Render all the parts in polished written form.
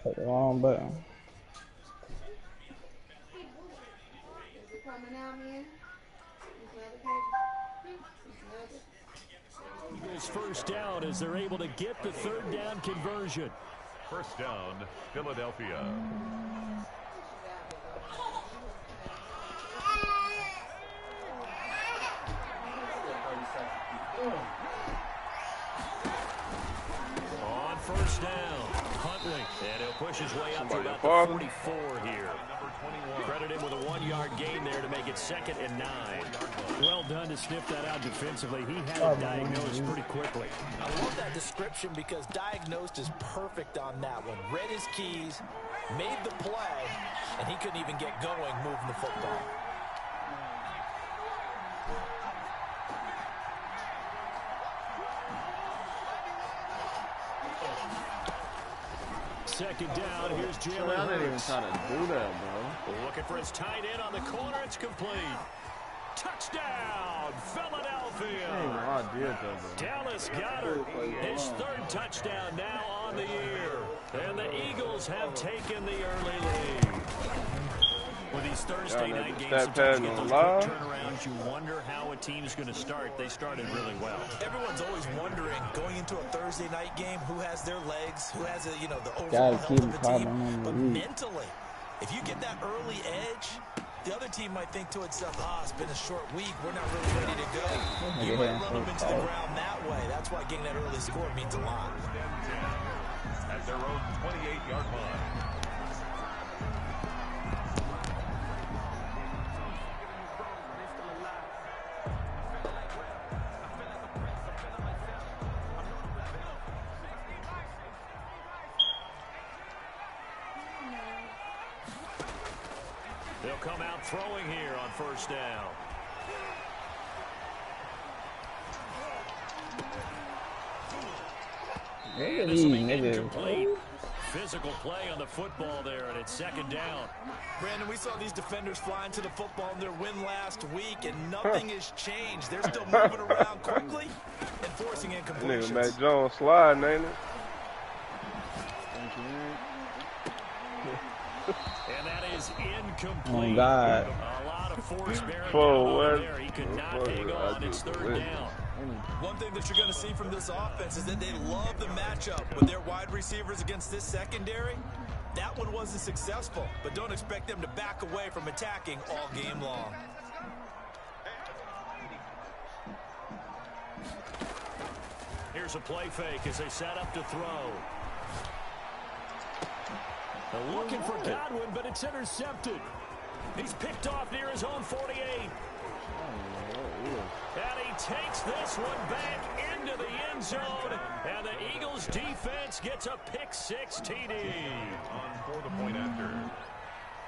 Hit the wrong button. Eagles first down as they're able to get the third down conversion. First down, Philadelphia. On first down, Huntley, and he'll push his way up to about the 44 here. Credit him with a 1-yard gain there to make it 2nd and 9. Well done to sniff that out defensively. He had it diagnosed pretty quickly. I love that description because diagnosed is perfect on that one. Read his keys, made the play, and he couldn't even get going moving the football. Second down, here's Jalen I didn't even Hurts. try to do that, bro. Looking for his tight end on the corner. It's complete. Touchdown, Philadelphia. I did that, bro. Dallas Goedert, his 3rd touchdown now on the year. And the Eagles have taken the early lead. With these Thursday night games, sometimes you get those quick turnarounds. You wonder how a team's going to start. They started really well. Everyone's always wondering, going into a Thursday night game, who has their legs, who has, the overall health of the team. But mentally, if you get that early edge, the other team might think to itself, it's been a short week. We're not really ready to go. You might run them into the ground that way. That's why getting that early score means a lot. At their own 28-yard line. They'll come out throwing here on first down. And this will be incomplete. Physical play on the football there, and it's 2nd down. Brandon, we saw these defenders flying to the football in their win last week, and nothing has changed. They're still moving around quickly and forcing incompletions. Nigga, Mac Jones sliding, ain't it? And that is incomplete. Oh, God. A lot of force bearing down there. He could not hang on. It's 3rd down. One thing that you're going to see from this offense is that they love the matchup with their wide receivers against this secondary. That one wasn't successful, but don't expect them to back away from attacking all game long. Here's a play fake as they set up to throw. They're looking for Godwin, but it's intercepted. He's picked off near his own 48. And he takes this one back into the end zone. And the Eagles defense gets a pick-6 TD. On for the point after.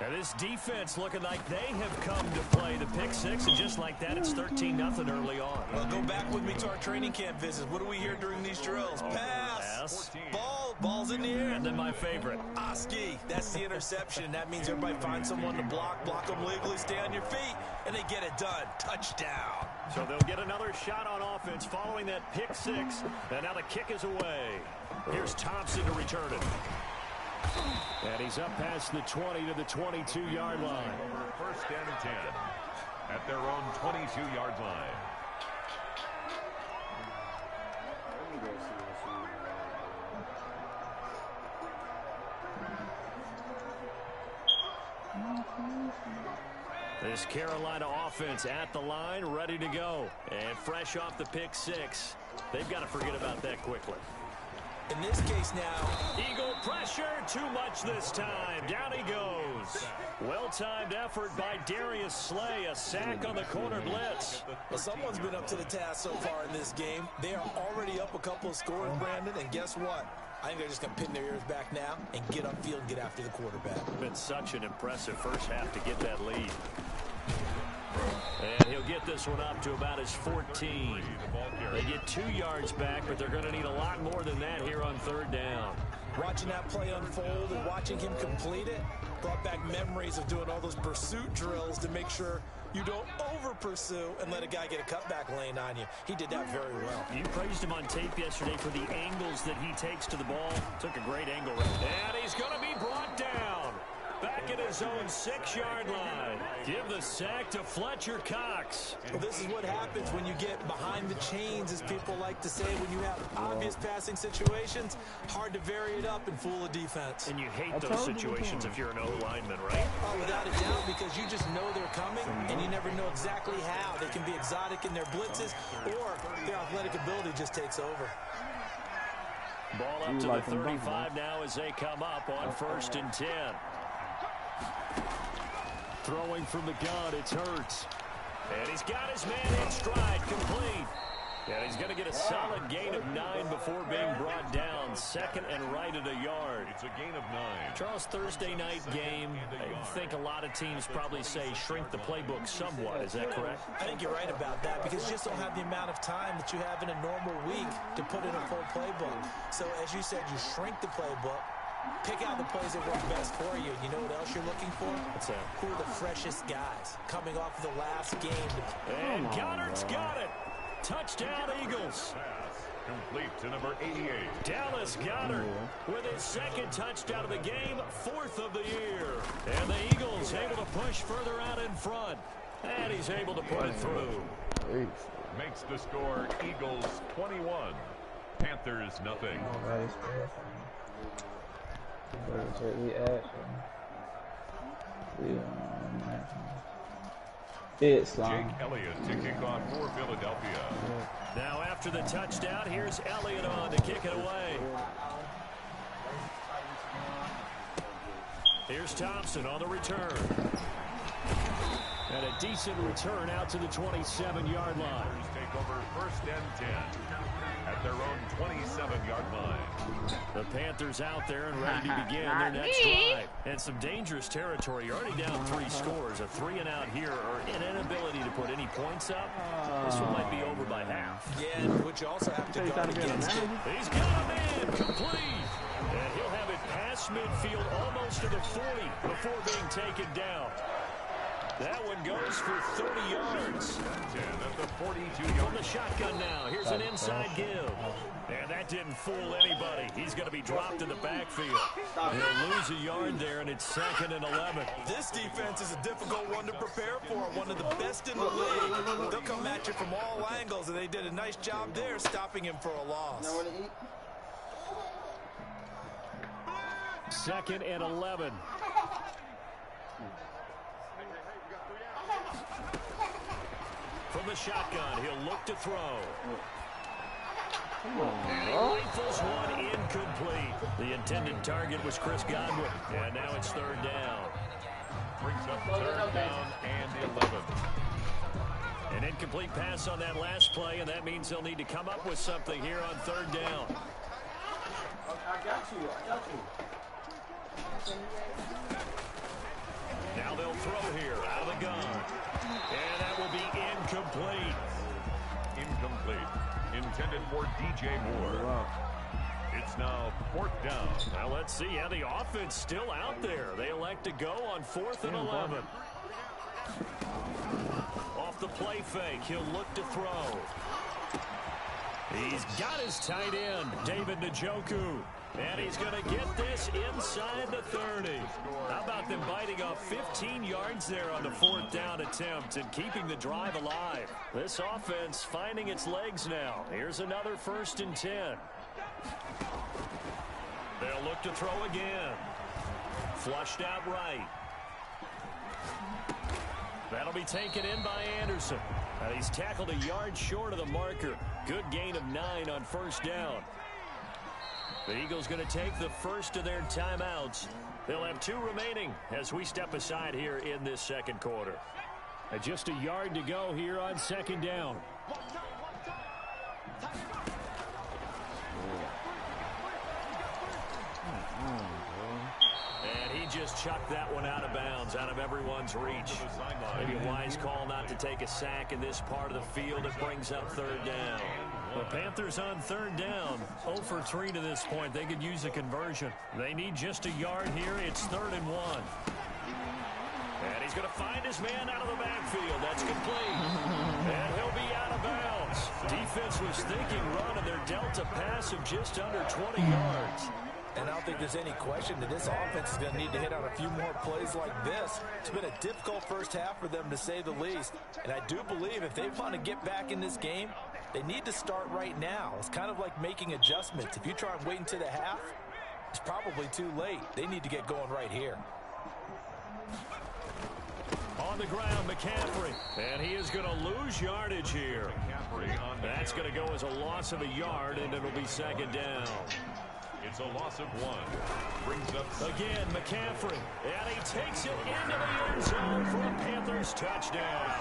And this defense looking like they have come to play the pick-6, and just like that, it's 13-0 early on. Well, go back with me to our training camp visits. What do we hear during these drills? Pass, ball's in the air. And then my favorite. Oski, that's the interception. That means everybody finds someone to block them legally, stay on your feet, and they get it done. Touchdown. So they'll get another shot on offense following that pick-6, and now the kick is away. Here's Thompson to return it. And he's up past the 20 to the 22-yard line. First down and 10 at their own 22-yard line. This Carolina offense at the line, ready to go. And fresh off the pick-6. They've got to forget about that quickly. In this case now, Eagle pressure, too much this time. Down he goes. Well-timed effort by Darius Slay. A sack on the corner blitz. Well, someone's been up to the task so far in this game. They are already up a couple of scores, Brandon, and guess what? I think they're just going to pin their ears back now and get upfield and get after the quarterback. Been such an impressive first half to get that lead. And he'll get this one up to about his 14. They get 2 yards back, but they're going to need a lot more than that here on third down. Watching that play unfold and watching him complete it brought back memories of doing all those pursuit drills to make sure you don't over-pursue and let a guy get a cutback lane on you. He did that very well. You praised him on tape yesterday for the angles that he takes to the ball. Took a great angle. And he's he's going to be brought down. Back at his own 6-yard line. Give the sack to Fletcher Cox. Well, this is what happens when you get behind the chains, as people like to say. When you have obvious passing situations, hard to vary it up and fool a defense. And you hate those situations if you're an O-lineman, right? Oh, without a doubt, because you just know they're coming, and you never know exactly how. They can be exotic in their blitzes, or their athletic ability just takes over. Ball up to the 35 now as they come up on 1st and 10. Throwing from the gun, it's Hurts. And he's got his man in stride, complete. And he's going to get a solid gain of 9 before being brought down. 2nd and right at a yard. It's a gain of 9. Charles, Thursday night game, I think a lot of teams probably say shrink the playbook somewhat. Is that correct? I think you're right about that, because you just don't have the amount of time that you have in a normal week to put in a full playbook. So, as you said, you shrink the playbook. Pick out the plays that work best for you. You know what else you're looking for? What's that? Who are the freshest guys coming off of the last game? And Goddard's got it. Touchdown, Eagles. Pass complete to number 88. Dallas Goedert with his 2nd touchdown of the game, 4th of the year. And the Eagles able to push further out in front. And he's able to put it through. Makes the score Eagles 21. Panthers nothing. Jake Elliott to kick off for Philadelphia. Now after the touchdown, here's Elliott on to kick it away. Here's Thompson on the return. And a decent return out to the 27-yard line. Take over 1st and 10 at their own 27-yard line. The Panthers out there and ready to begin their next drive. And some dangerous territory. You're already down 3 scores. A 3-and-out here, or an inability to put any points up. This one might be over by half. Yeah, which you also have to guard against it. He's got a man complete. And he'll have it past midfield almost to the 40 before being taken down. That one goes for 30 yards. At the 42 From the shotgun now. Here's an inside give. And that didn't fool anybody. He's going to be dropped in the backfield. He'll lose a yard there, and it's 2nd and 11. This defense is a difficult one to prepare for. One of the best in the league. They'll come at you from all angles, and they did a nice job there stopping him for a loss. 2nd and 11. From the shotgun, he'll look to throw. And he rifles one incomplete. The intended target was Chris Godwin. And now it's 3rd down. Brings up 3rd down and 11. An incomplete pass on that last play, and that means they'll need to come up with something here on 3rd down. I got you. Now they'll throw here out of the gun. And that will be incomplete. Incomplete. Intended for DJ Moore. It's now 4th down. Now let's see how the offense still out there. They elect to go on 4th and 11. Off the play fake, he'll look to throw. He's got his tight end, David Njoku. And he's going to get this inside the 30. How about them biting off 15 yards there on the 4th down attempt and keeping the drive alive? This offense finding its legs now. Here's another 1st and 10. They'll look to throw again. Flushed out right. That'll be taken in by Anderson. And he's tackled a yard short of the marker. Good gain of 9 on 1st down. The Eagles going to take the first of their timeouts. They'll have 2 remaining as we step aside here in this 2nd quarter. And just a yard to go here on 2nd down. And he just chucked that one out of bounds, out of everyone's reach. Maybe a wise call not to take a sack in this part of the field. It brings up 3rd down. The Panthers on 3rd down. 0 for 3 to this point. They could use a conversion. They need just a yard here. It's 3rd and 1. And he's going to find his man out of the backfield. That's complete. And he'll be out of bounds. Defense was thinking run, and they're dealt a pass of just under 20 yards. And I don't think there's any question that this offense is going to need to hit on a few more plays like this. It's been a difficult first half for them, to say the least. And I do believe if they want to get back in this game, they need to start right now. It's kind of like making adjustments. If you try and wait until the half, it's probably too late. They need to get going right here. On the ground, McCaffrey. And he is going to lose yardage here. That's going to go as a loss of a yard, and it'll be second down. It's a loss of 1. Brings up again McCaffrey, and he takes it into the end zone for a Panthers touchdown.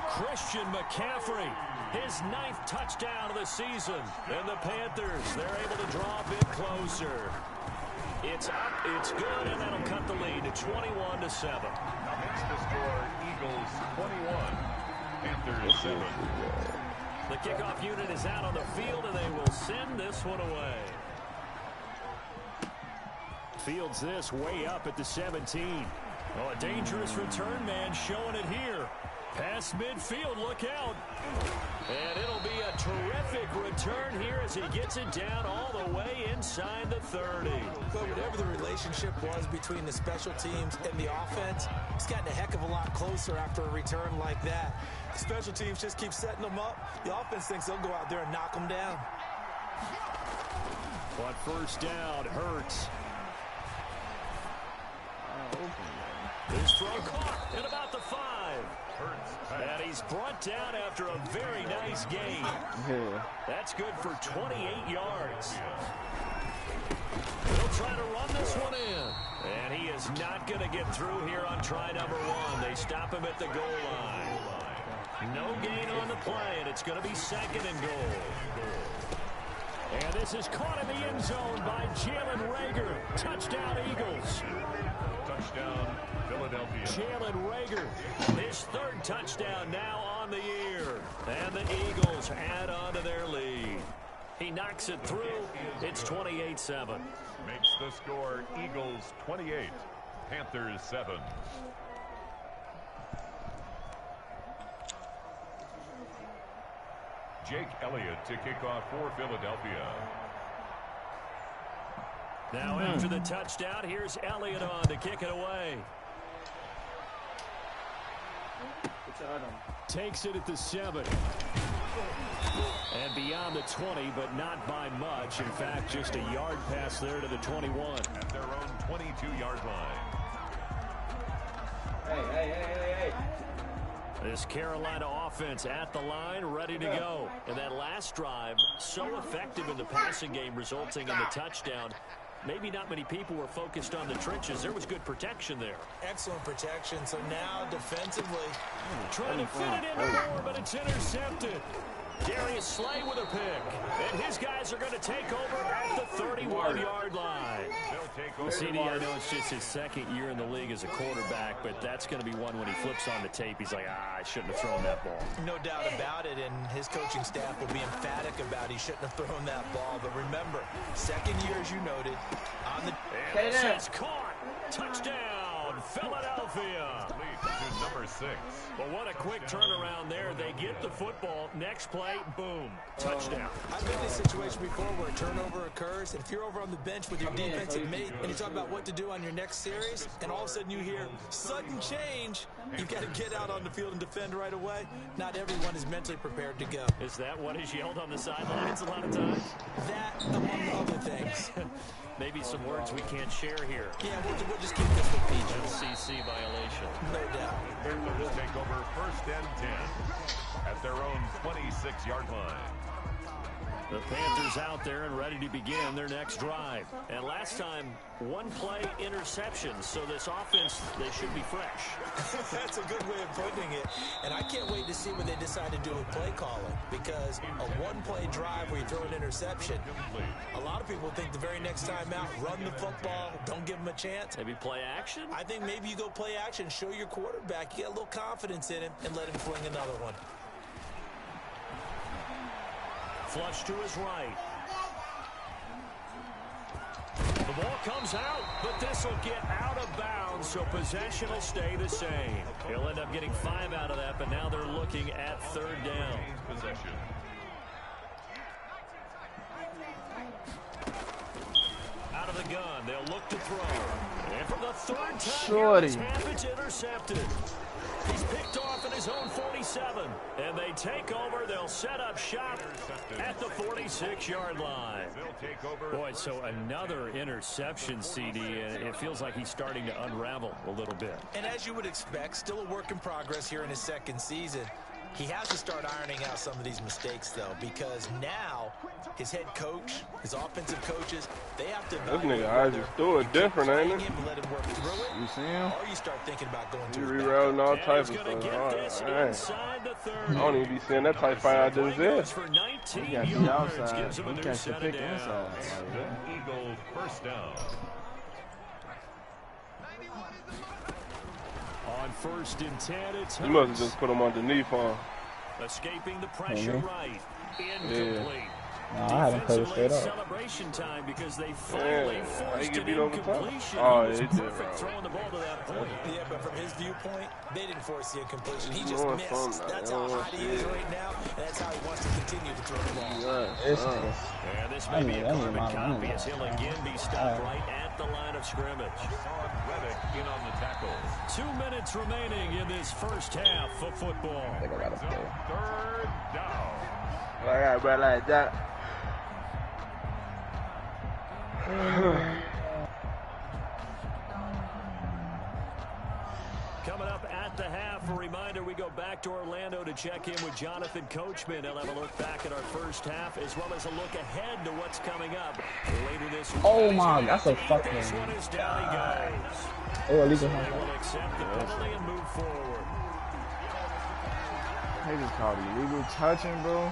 Christian McCaffrey, his 9th touchdown of the season, and the Panthers, they're able to draw a bit closer. It's up, it's good, and that'll cut the lead to 21-7. Now makes the score Eagles 21, Panthers 7. The kickoff unit is out on the field, and they will send this one away. Fields this way up at the 17. Oh, a dangerous return man showing it here. Past midfield, look out. And it'll be a terrific return here as he gets it down all the way inside the 30. But whatever the relationship was between the special teams and the offense, it's gotten a heck of a lot closer after a return like that. The special teams just keep setting them up. The offense thinks they'll go out there and knock them down. But first down, Hurts. His throw caught at about the 5. And he's brought down after a very nice gain. That's good for 28 yards. He'll try to run this one in. And he is not going to get through here on try number 1. They stop him at the goal line. No gain on the play, and it's going to be second and goal. And this is caught in the end zone by Jalen Reagor. Touchdown, Eagles. Touchdown, Philadelphia. Jalen Reagor, his 3rd touchdown now on the year. And the Eagles add on to their lead. He knocks it through. It's 28-7. Makes the score Eagles 28, Panthers 7. Jake Elliott to kick off for Philadelphia. Now after the touchdown, here's Elliott on to kick it away. Takes it at the 7. And beyond the 20, but not by much. In fact, just a yard pass there to the 21. At their own 22-yard line. Hey. This Carolina offense at the line, ready to go. And that last drive, so effective in the passing game, resulting in the touchdown. Maybe not many people were focused on the trenches. There was good protection there. Excellent protection. So now defensively, trying to fit it into more, but it's intercepted. Darius Slay with a pick. And his guys are going to take over at the 31-yard line. CD, I know it's just his 2nd year in the league as a quarterback, but that's going to be one when he flips on the tape. He's like, I shouldn't have thrown that ball. No doubt about it, and his coaching staff will be emphatic about he shouldn't have thrown that ball. But remember, 2nd year, as you noted, on the... And this is caught. Touchdown, Philadelphia. Lead to number 6. But what a quick turnaround there. They get the football. Next play, boom, touchdown. I've been in a situation before where a turnover occurs, and if you're over on the bench with your defensive mate and you talk about what to do on your next series, and all of a sudden you hear sudden change, you've got to get out on the field and defend right away. Not everyone is mentally prepared to go. Is that what is yelled on the sidelines a lot of times? That, among other things. Maybe some words we can't share here. Yeah, we'll just keep this with PG. FCC violation. No doubt. Panthers take over 1st and 10 at their own 26-yard line. The Panthers out there and ready to begin their next drive. And last time, 1 play interception. So this offense, they should be fresh. That's a good way of putting it. And I can't wait to see what they decide to do with play calling. Because a 1-play drive where you throw an interception, a lot of people think the very next time out, run the football, don't give them a chance. Maybe play action? I think maybe you go play action, show your quarterback, you get a little confidence in him, and let him fling another one. Flush to his right. The ball comes out, but this will get out of bounds, so possession will stay the same. He'll end up getting 5 out of that, but now they're looking at 3rd down. Possession. gun. They'll look to throw. And for the third time Shorty. here, it's intercepted. He's picked off in his own 47. And they take over. They'll set up shop at the 46-yard line. Boy, so another interception, CD. And it feels like he's starting to unravel a little bit. And as you would expect, still a work in progress here in his second season. He has to start ironing out some of these mistakes, though, because now his head coach, his offensive coaches, they have to This nigga Isaac's doing different, ain't it? Let him work through it, You see him? or you start thinking about going to You his rerouting all And types he's of gonna stuff. get this Alright, inside the 30. I don't even be seeing that type fight I just did. For 19 He got the yards, outside. gives him a He new catch the set of pick downs. inside. Eagles first down. On 1st and 10, it's You must have Hurts. just put him underneath, huh? Escaping the pressure right. Incomplete. No, I haven't played it straight up. Celebration time because they finally Yeah, how forced you an get beat over the top? incompletion. Oh, He was yeah, he did perfect right. throwing the ball to that point. Yeah, but from his viewpoint, they didn't force the incompletion. He just doing missed. something. That's They how don't want hot he is shit. right now, and that's how he wants to continue to throw the ball. This nigga. And this I may be need- a I need carbon my copy money. as he'll again be stopped right at the line of scrimmage. Reddick in on the tackle. 2 minutes remaining in this first half of football. I think I gotta play. Third down. I got bad like that. Coming up at the half, a reminder we go back to Orlando to check in with Jonathan Coachman. He'll have a look back at our first half as well as a look ahead to what's coming up later this week. Oh my, that's a fucking. This one is down he goes. Oh, illegal. They will accept the penalty and move forward. They just called illegal touching, bro.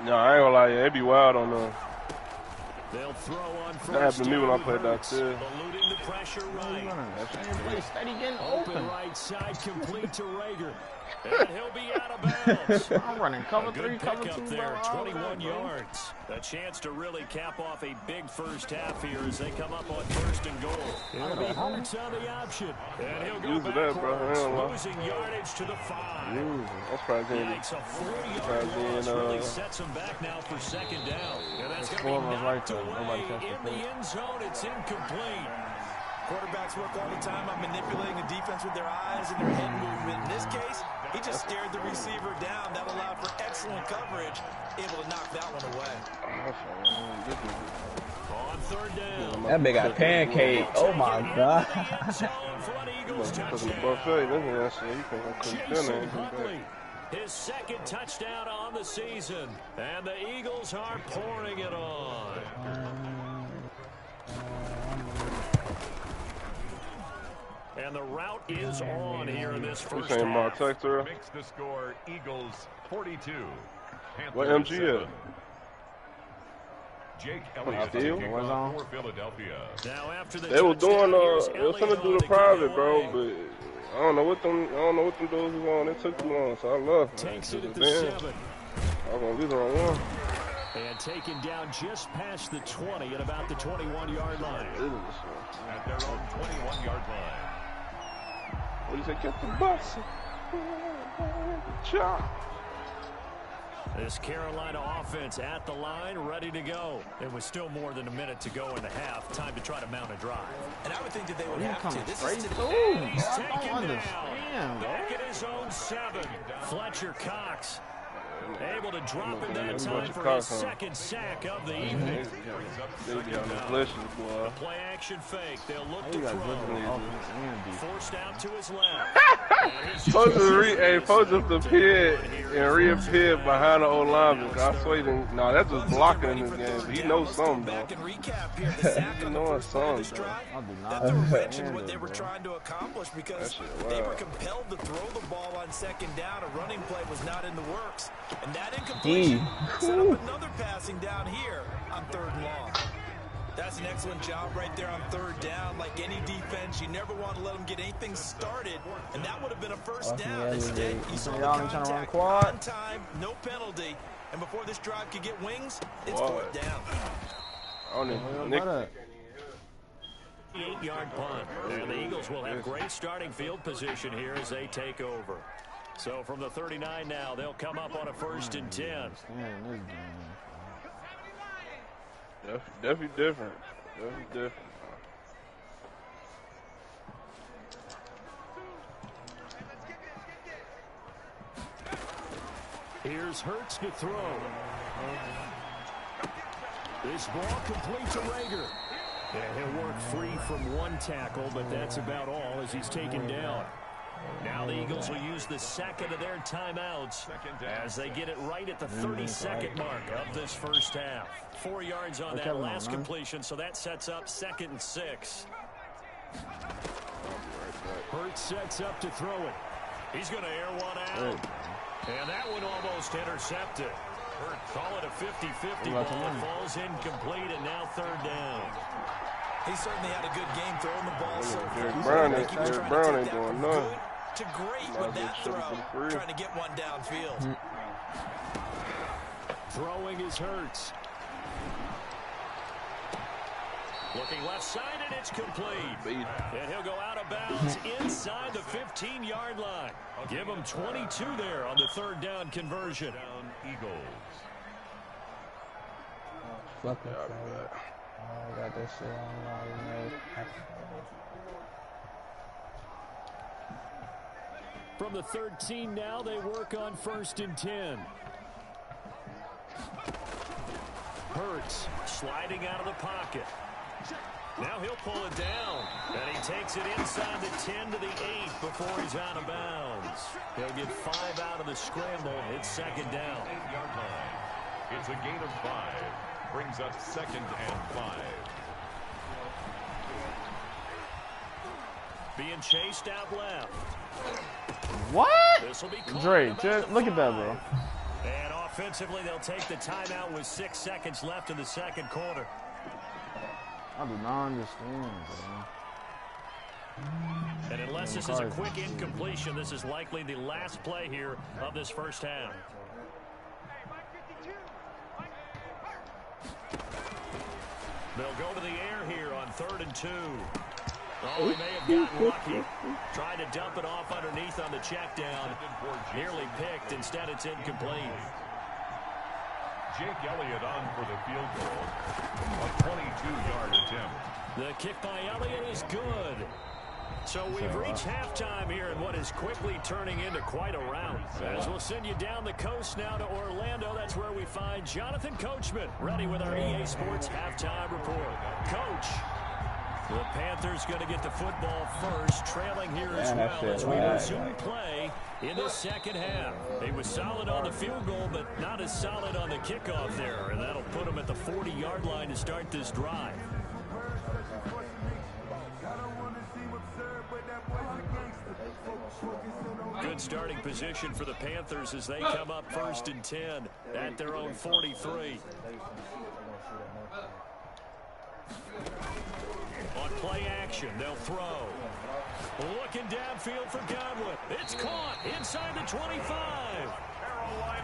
No, I ain't gonna lie, yeah, it be wild on them. They'll throw on first That happened to me when I down played Hurts, downstairs. eluding the pressure right. Same place, steady getting Open open. right side, complete to Rager. And he'll be out of bounds. I'm running cover A 3, good cover 2, pickup bro. there, all 21 day, bro. yards. A chance to really cap off a big first half here as they come up on 1st and goal. It'll be Hurts on the option. And he'll go Use it up, bro. I ain't gonna lie. backwards, losing yardage to the 5. That's probably Yikes, a 4-yard Probably loss in, really sets them back now for 2nd down. And that's going to Four be of us knocked right there. Nobody away catch the in the ball. end zone. It's incomplete. Quarterbacks work all the time on manipulating the defense with their eyes and their head movement. In this case, he just stared the receiver down. That allowed for excellent coverage, able to knock that one away. On 3rd down. That big got pancake. Oh my god. Cooking the buffet, this is that shit. You think I couldn't feel Jason anything Huntley, back. his 2nd touchdown on the season, and the Eagles are pouring it on. And the route is on here in this You first saying my half. texter? Makes the score Eagles 42. What Panthers MG at? 7. Jake Elliott feel? taking What's on on? for Philadelphia. Now after the They was touchdown, doing here's they was Elliott finna do on the to private, give bro, away. but I don't know what them dudes was on. It took too long, so I love it. Takes it at the Man, 7. I'm gonna lose on one. And taken down just past the 20 at about the 21-yard line. At their own 21-yard line. What do you say? Get the bus. Chop. This Carolina offense at the line, ready to go. It was still more than a minute to go in the half. Time to try to mount a drive. And I would think that they would You have coming to. This straight is through. He's I taken don't down. understand, bro. Back at his own 7. Fletcher Cox able to drop him that time Fletcher for Cox, his huh? 2nd sack of the evening. They got delicious, boy. Play action fake. They'll look You to got good throw. offense and defense. Forced out to his left. Supposed to appear and reappear behind the old lineman. I swear, no, that's just blocking in this game. But he knows something, though. Back and recap here. The sack He on the knows first play of this something, drive. I do not That threw a wrench in understand what they it, were bro. trying to accomplish because That shit they were wild. compelled to throw the ball on 2nd down. A running play was not in the works. And that incompletion set up another passing down here on 3rd and long. That's an excellent job right there on 3rd down. Like any defense, you never want to let them get anything started. And that would have been a first down. Instead, you saw the Y'all ain't trying to run contact quad? on time, no penalty. And before this drive could get wings, it's What? 4th down. I don't even. Nick, 8-yard punt. And the Eagles will have great starting field position here as they take over. So from the 39 now, they'll come up on a 1st and 10. definitely different. That's different. Here's Hurts to throw. This ball complete to Rager. And he'll work free from one tackle, but that's about all as he's taken down. Now the Eagles will use the second of their timeouts as they get it right at the 32nd mark of this first half. 4 yards on that last completion, so that sets up 2nd and 6. Hurts sets up to throw it. He's going to air one out. And that one almost intercepted. Call it a 50-50 ball. It falls incomplete, and now 3rd down. He certainly had a good game throwing the ball so Brown ain't doing nothing. To great with that throw, trying to get one downfield. Throwing is Hurts. Looking left side, and it's complete. And he'll go out of bounds inside the 15-yard line. Give him 22 there on the 3rd down conversion. Down Eagles. Fuck it. I got that shit on. From the 13 now, they work on 1st and 10. Hurts sliding out of the pocket. Now he'll pull it down, and he takes it inside the 10 to the 8 before he's out of bounds. He'll get 5 out of the scramble. It's 2nd down. 8-yard line. It's a gain of 5. Brings up 2nd and 5. Being chased out left. What? Dre, just look at that, bro. And offensively, they'll take the timeout with 6 seconds left in the 2nd quarter. I do not understand, bro. And unless this is a quick incompletion, this is likely the last play here of this first half. They'll go to the air here on 3rd and 2. Oh, he may have gotten lucky. Tried to dump it off underneath on the check down. Nearly picked. Instead, it's incomplete. Jake Elliott on for the field goal. A 22-yard attempt. The kick by Elliott is good. So we've reached halftime here in what is quickly turning into quite a rout. As we'll send you down the coast now to Orlando, that's where we find Jonathan Coachman, ready with our EA Sports halftime report. Coach, the Panthers going to get the football first, trailing here as well as we resume play in the 2nd half. He was solid on the field goal, but not as solid on the kickoff there, and that'll put him at the 40-yard line to start this drive. Good starting position for the Panthers as they come up 1st and 10 at their own 43. On play action, they'll throw. Looking downfield for Godwin. It's caught inside the 25.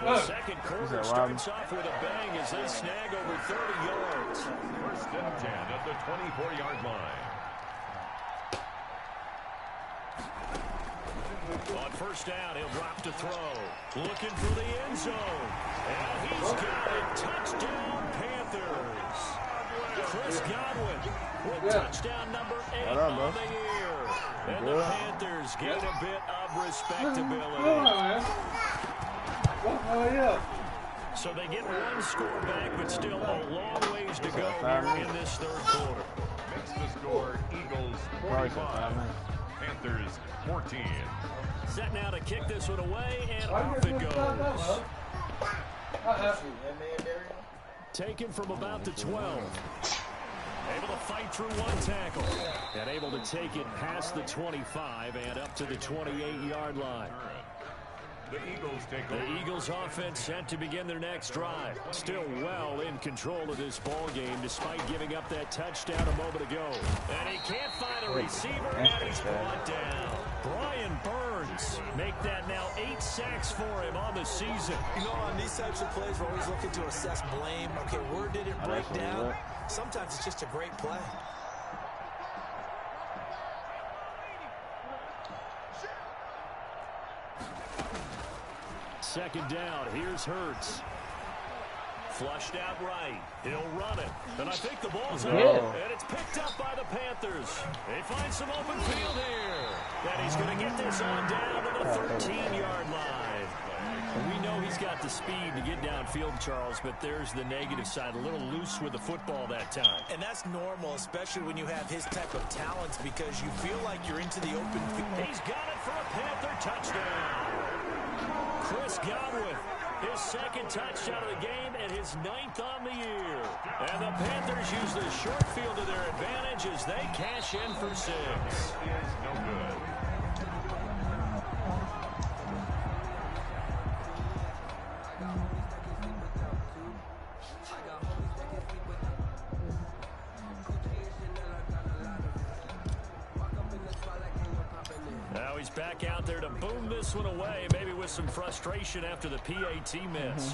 The 2nd quarter starts off with a bang as they snag over 30 yards. 1st and 10 at the 24-yard line. On 1st down, he'll drop to throw. Looking for the end zone. And he's got it. Touchdown, Panthers. Chris Godwin with touchdown number 8 on the year. And the Panthers gain a bit of respectability. So they get 1 score back, but still a long ways to go here in this 3rd quarter. Makes the score Eagles 45, Panthers 14. Set now to kick this one away, and off it goes. Taken from about the 12. Able to fight through 1 tackle. And able to take it past the 25 and up to the 28-yard line. The Eagles offense set to begin their next drive. Still well in control of this ball game despite giving up that touchdown a moment ago. And he can't find a receiver, and he's brought down. Brian Burns make that now 8 sacks for him on the season. You know, on these types of plays, we're always looking to assess blame. Okay, where did it break down? Sometimes it's just a great play. Second down, here's Hurts. Flushed out right. He'll run it. And I think the ball's out. And it's picked up by the Panthers. They find some open field here. And he's going to get this on down to the 13-yard line. We know he's got the speed to get downfield, Charles, but there's the negative side. A little loose with the football that time. And that's normal, especially when you have his type of talents, because you feel like you're into the open field. He's got it for a Panther touchdown. Chris Godwin, his second touchdown of the game and his 9th on the year. And the Panthers use the short field to their advantage as they cash in for 6. No good. Now he's back out there to boom this one away, maybe with some frustration after the PAT miss.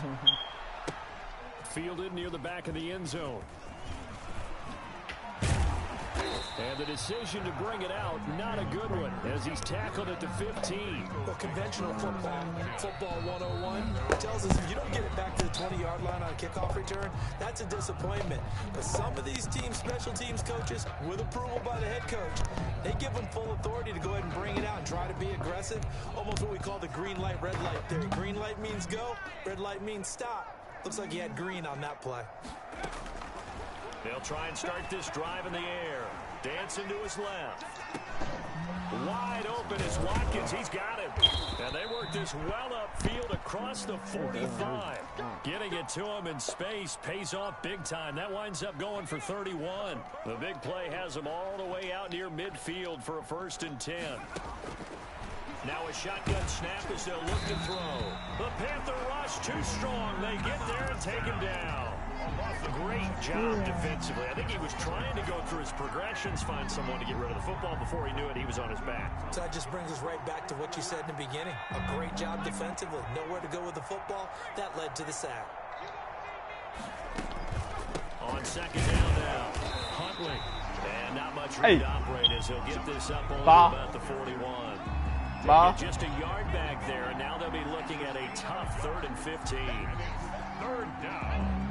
Fielded near the back of the end zone. And the decision to bring it out, not a good one, as he's tackled at the 15. Well, conventional football 101, tells us if you don't get it back to the 20-yard line on a kickoff return, that's a disappointment. But some of these teams, special teams coaches, with approval by the head coach, they give them full authority to go ahead and bring it out and try to be aggressive, almost what we call the green light, red light theory. Green light means go, red light means stop. Looks like he had green on that play. They'll try and start this drive in the air. Dancing to his left. Wide open is Watkins. He's got it. And they work this well upfield across the 45. Getting it to him in space pays off big time. That winds up going for 31. The big play has him all the way out near midfield for a 1st and 10. Now a shotgun snap as they'll look to throw. The Panther rush too strong. They get there and take him down. Great job defensively. I think he was trying to go through his progressions, find someone to get rid of the football. Before he knew it, he was on his back. So that just brings us right back to what you said in the beginning. A great job defensively. Nowhere to go with the football. That led to the sack. On 2nd down now, Huntley. And not much room to operate as he'll get this up only about the 41. Just a yard back there, and now they'll be looking at a tough 3rd and 15. 3rd down.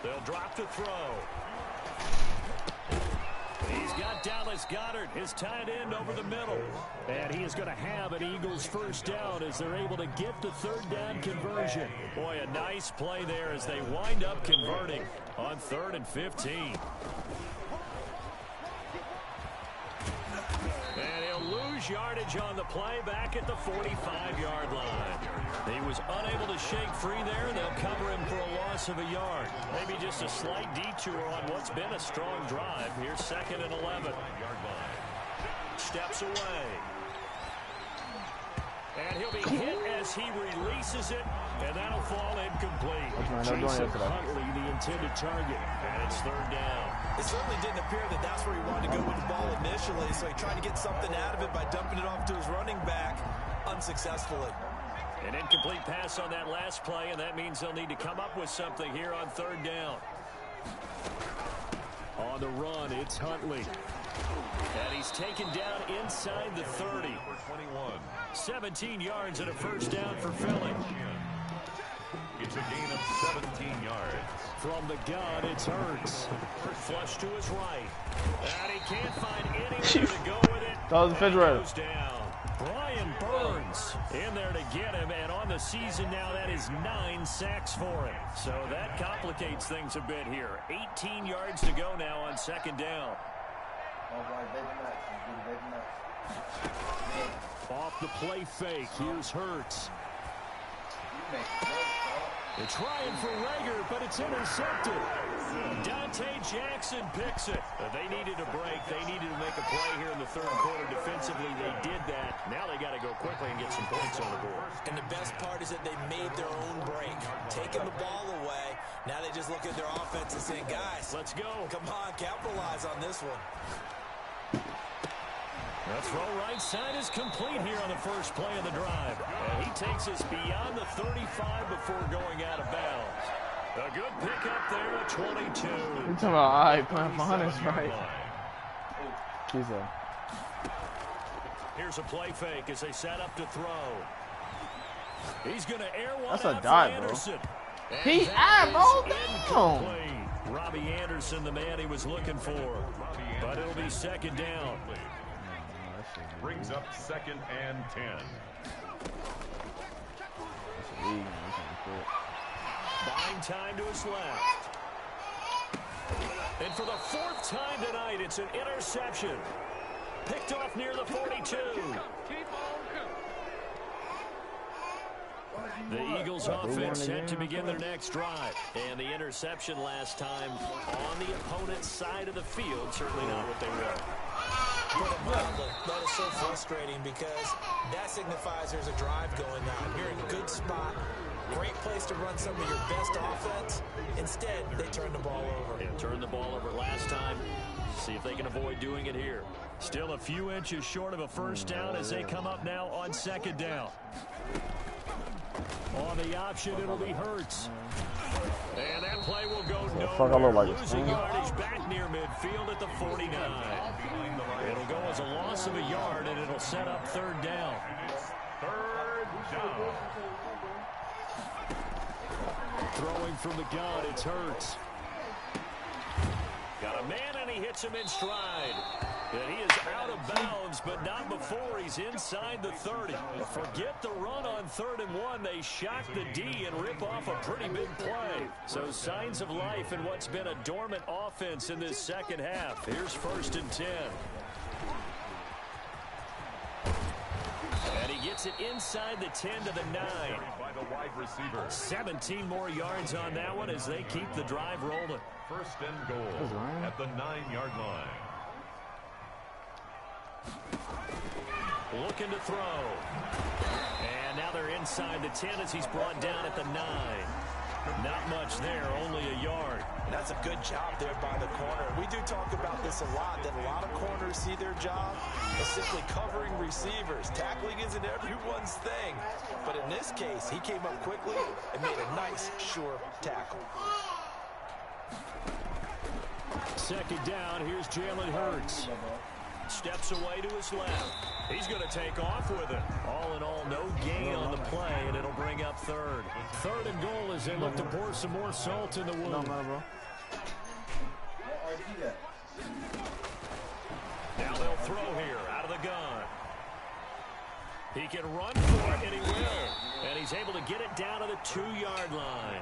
They'll drop to throw. He's got Dallas Goedert, his tight end, over the middle. And he is going to have an Eagles 1st down as they're able to get the 3rd down conversion. Boy, a nice play there as they wind up converting on 3rd and 15. And he'll lose yardage on the play back at the 45-yard line. He was unable to shake free there. They'll cover him for a loss of a yard. Maybe just a slight detour on what's been a strong drive. Here's 2nd and 11. Steps away. And he'll be hit as he releases it, and that'll fall incomplete. Jason Huntley, the intended target, and it's 3rd down. It certainly didn't appear that that's where he wanted to go with the ball initially, so he tried to get something out of it by dumping it off to his running back unsuccessfully. An incomplete pass on that last play, and that means they'll need to come up with something here on 3rd down. On the run, it's Huntley. And he's taken down inside the 30. 17 yards and a 1st down for Philly. It's a gain of 17 yards. From the gun, it's Hurts. Flush to his right. And he can't find anywhere to go with it. That was the refrigerator. Goes down. Brian Burns in there to get him, and on the season now, that is 9 sacks for him. So that complicates things a bit here. 18 yards to go now on 2nd down. Off the play fake, here's Hurts. They're trying for Rager, but it's intercepted. Dante Jackson picks it. They needed a break. They needed to make a play here in the 3rd quarter. Defensively, they did that. Now they got to go quickly and get some points on the board. And the best part is that they made their own break. Taking the ball away. Now they just look at their offense and say, guys, let's go. Come on, capitalize on this one. The throw right side is complete here on the first play of the drive. And he takes us beyond the 35 before going out of bounds. A good pickup there at 22. You're talking about, all right, playing for Hunter's right. Here's a play fake as they set up to throw. He's going to air one. That's a dive, bro. He eyeballed down. Robbie Anderson, the man he was looking for. But it'll be second down. Brings up 2nd and 10. Buying time to his left. And for the 4th time tonight, it's an interception. Picked off near the 42. The Eagles offense set to begin their next drive. And the interception last time on the opponent's side of the field. Certainly not what they were. That is so frustrating because that signifies there's a drive going on. You're in a good spot. Great place to run some of your best offense. Instead, they turn the ball over. They turned the ball over last time. See if they can avoid doing it here. Still a few inches short of a first down as they come up now on 2nd down. On the option, it'll be Hurts. And that play will go nowhere. Losing yardage back near midfield at the 49. It'll go as a loss of a yard, and it'll set up 3rd down. 3rd down. Throwing from the gun, it's Hurts. Got a man, and he hits him in stride. And he is out of bounds, but not before he's inside the 30. Forget the run on 3rd and 1. They shock the D and rip off a pretty big play. So signs of life in what's been a dormant offense in this second half. Here's 1st and 10. And he gets it inside the 10 to the 9. By the wide receiver. 17 more yards on that one as they keep the drive rolling. 1st and goal at the 9-yard line. Looking to throw. And now they're inside the 10 as he's brought down at the 9. Not much there, only a yard. And that's a good job there by the corner. We do talk about this a lot, that a lot of corners see their job as simply covering receivers. Tackling isn't everyone's thing. But in this case, he came up quickly and made a nice, sure tackle. 2nd down, here's Jalen Hurts. Steps away to his left. He's going to take off with it. All in all, no gain on the play, and it'll bring up 3rd. 3rd and goal as they look to pour some more salt in the wound. No, bro. Now they'll throw here out of the gun. He can run for it, and he will. And he's able to get it down to the 2-yard line.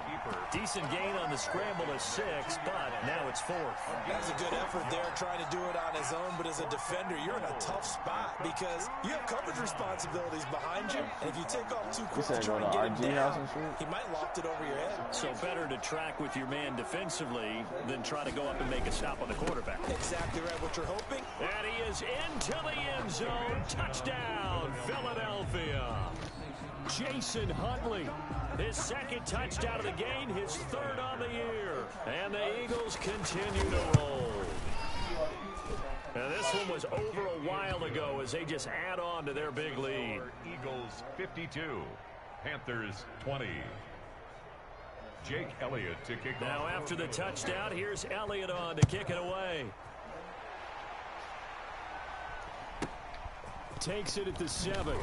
Decent gain on the scramble of 6, but now it's 4th. That's a good effort there, trying to do it on his own. But as a defender, you're in a tough spot because you have coverage responsibilities behind you. And if you take off too quick to try and get him down, he might loft it over your head. So better to track with your man defensively than try to go up and make a stop on the quarterback. Exactly right, what you're hoping. And he is into the end zone. Touchdown, Philadelphia. Jason Huntley, his 2nd touchdown of the game, his 3rd on the year. And the Eagles continue to roll. And this one was over a while ago as they just add on to their big lead. Eagles 52, Panthers 20. Jake Elliott to kick off. Now after the touchdown, here's Elliott on to kick it away. Takes it at the 7.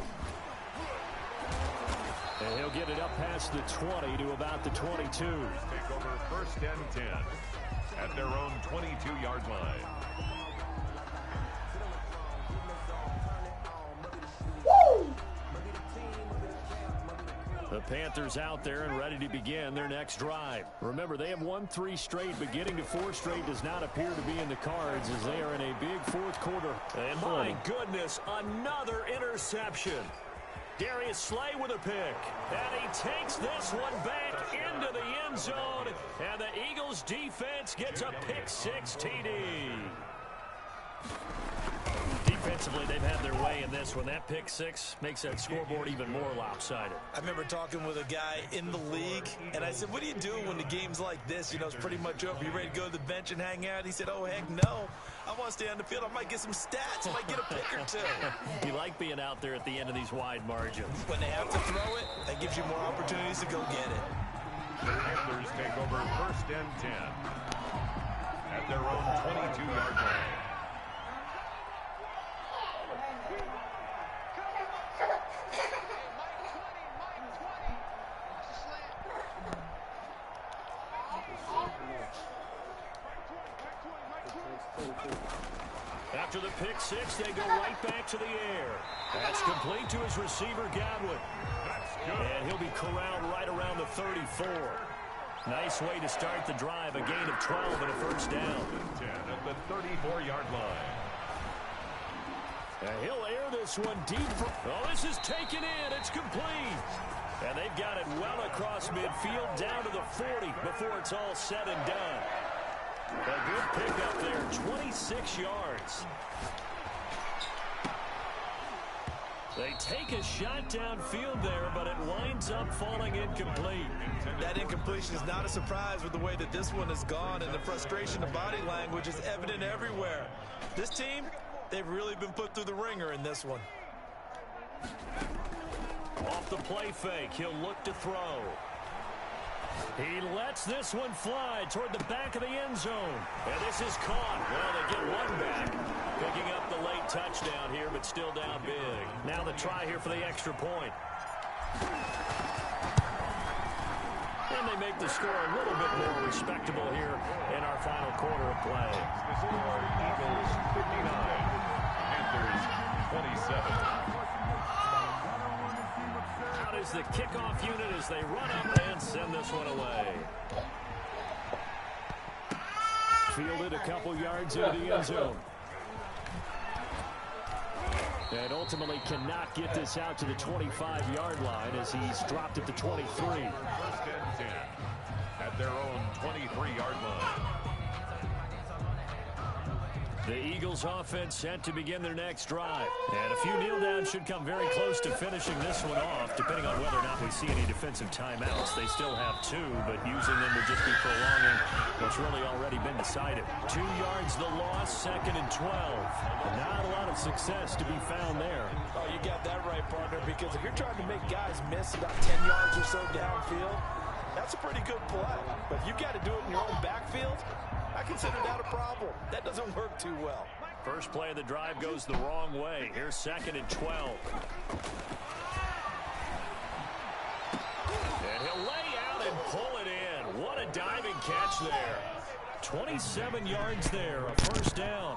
And he'll get it up past the 20 to about the 22. Take over 1st and 10 at their own 22-yard line. The Panthers out there and ready to begin their next drive. Remember, they have won 3 straight, but getting to 4 straight does not appear to be in the cards as they are in a big 4th quarter. And my goodness, another interception. Darius Slay with a pick. And he takes this one back into the end zone. And the Eagles defense gets a pick 6 TD. Offensively, they've had their way in this one. That pick six makes that scoreboard even more lopsided. I remember talking with a guy in the league, and I said, what do you do when the game's like this? You know, it's pretty much over. You ready to go to the bench and hang out? He said, oh, heck no. I want to stay on the field. I might get some stats. I might get a pick or two. You like being out there at the end of these wide margins. When they have to throw it, that gives you more opportunities to go get it. The Panthers take over 1st and 10 at their own 22-yard line. After the pick six, they go right back to the air. That's complete to his receiver, Godwin. And he'll be corralled right around the 34. Nice way to start the drive. A gain of 12 and a first down. 10 at the 34-yard line. And he'll air this one deep. Oh, this is taken in. It's complete. And they've got it well across midfield down to the 40 before it's all said and done. A good pickup there, 26 yards. They take a shot downfield there, but it winds up falling incomplete. That incompletion is not a surprise with the way that this one has gone, and the frustration of body language is evident everywhere. This team, they've really been put through the ringer in this one. Off the play fake, he'll look to throw. He lets this one fly toward the back of the end zone. And this is caught. Well, they get one back. Picking up the late touchdown here, but still down big. Now the try here for the extra point. And they make the score a little bit more respectable here in our final quarter of play. The score, Eagles 59, Panthers 27. Out is the kickoff unit as they run up and send this one away. Fielded a couple yards into the end zone. And ultimately cannot get this out to the 25-yard line as he's dropped at the 23. 1st and 10 at their own 23-yard line. The Eagles offense set to begin their next drive. And a few kneel downs should come very close to finishing this one off, depending on whether or not we see any defensive timeouts. They still have 2, but using them would just be prolonging what's really already been decided. 2 yards the loss, 2nd and 12. Not a lot of success to be found there. Oh, you got that right, partner, because if you're trying to make guys miss about 10 yards or so downfield, that's a pretty good play. But if you got to do it in your own backfield, I consider that a problem. That doesn't work too well. First play of the drive goes the wrong way. Here's 2nd and 12. And he'll lay out and pull it in. What a diving catch there. 27 yards there, a first down.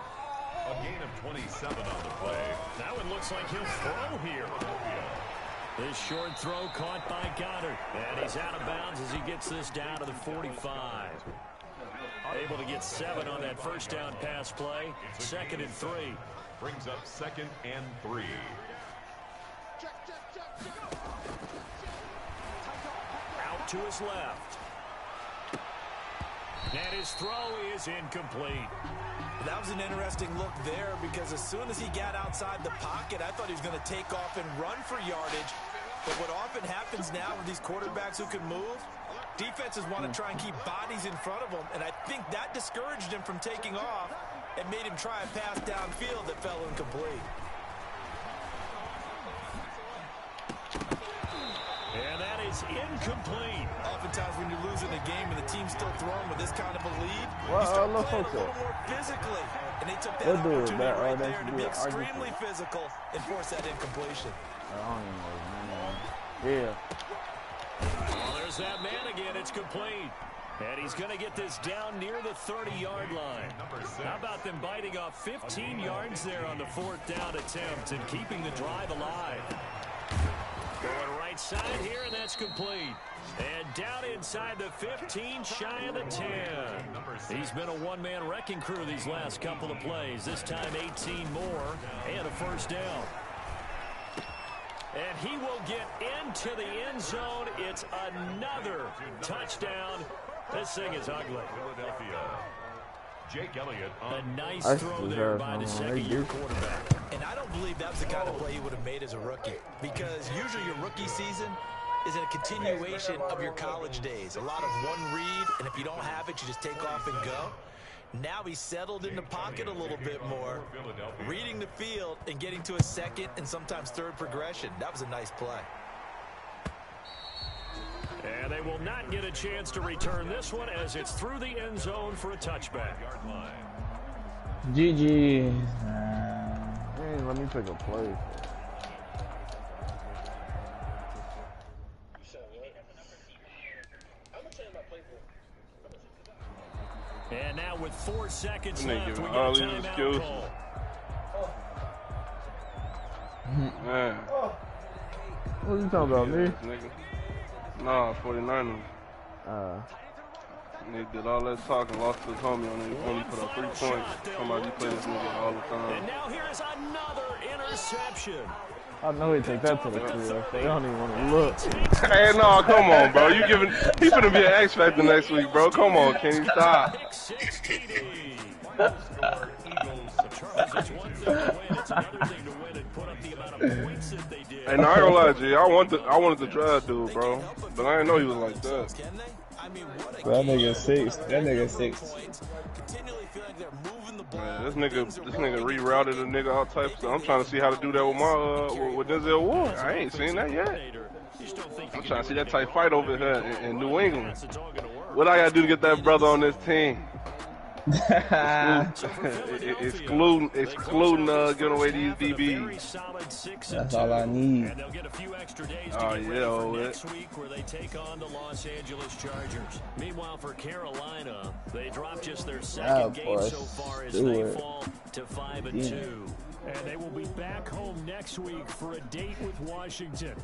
A gain of 27 on the play. That one looks like he'll throw here. This short throw caught by Goddard. And he's out of bounds as he gets this down to the 45. Able to get 7 on that first down pass play. 2nd and 3. Brings up 2nd and 3. Out to his left. And his throw is incomplete. That was an interesting look there because as soon as he got outside the pocket, I thought he was going to take off and run for yardage. But what often happens now with these quarterbacks who can move, defenses want to try and keep bodies in front of them, and I think that discouraged him from taking off and made him try a pass downfield that fell incomplete. And that is incomplete. Oftentimes when you're losing a game and the team's still throwing with this kind of a lead, well, you start playing a little more physically. And they took that opportunity right there to be extremely physical and force that incompletion. Yeah. Well, there's that man again. It's complete. And he's going to get this down near the 30-yard line. How about them biting off 15 yards there on the 4th down attempt and keeping the drive alive? Going right side here, and that's complete. And down inside the 15, shy of the 10. He's been a one-man wrecking crew these last couple of plays. This time 18 more and a first down. And he will get into the end zone. It's another touchdown. This thing is ugly. Philadelphia. Jake Elliott. A nice throw there by the second-year quarterback. And I don't believe that was the kind of play he would have made as a rookie, because usually your rookie season is a continuation of your college days. A lot of one read, and if you don't have it, you just take off and go. Now he's settled in the pocket a little bit more, reading the field and getting to a second and sometimes third progression. That was a nice play. And they will not get a chance to return this one as it's through the end zone for a touchback. GG. Hey, let me take a play. And now with 4 seconds left, we get all a these timeout excuses. call. Man. What are you talking about, me? Nah, 49ers. Nigga did all that talking, lost to his homie on it. Only put up 3 points. Somebody play this nigga all the time. And now here is another interception. I know he take that to the field. They don't even want to look. Hey, no, come on, bro. He's gonna be an X Factor next week, bro. Come on, Kenny, stop. Hey, no, I ain't gonna lie, G. I wanted to try dude, bro, but I didn't know he was like that. That nigga 6. That nigga 6. Man, this nigga rerouted a nigga all types of stuff. I'm trying to see how to do that with my with Denzel Ward. I ain't seen that yet. I'm trying to see that type fight over here in New England. What I gotta do to get that brother on this team? excluding giving away these DBs. That's all I need. And they'll get a few extra days to Oh, get yeah, ready for next week where they take on the Los Angeles Chargers. Meanwhile, for Carolina, they dropped just their second game so far as they fall to 5-2. And they will be back home next week for a date with Washington.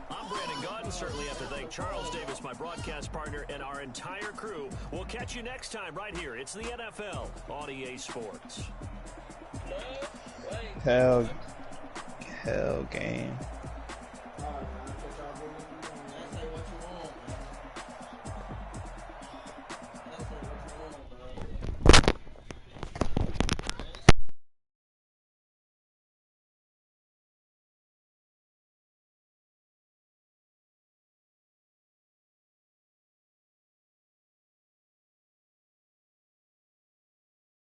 I'm Brandon Gaudin. Certainly have to thank Charles Davis, my broadcast partner, and our entire crew. We'll catch you next time right here. It's the NFL on EA Sports. Hell game.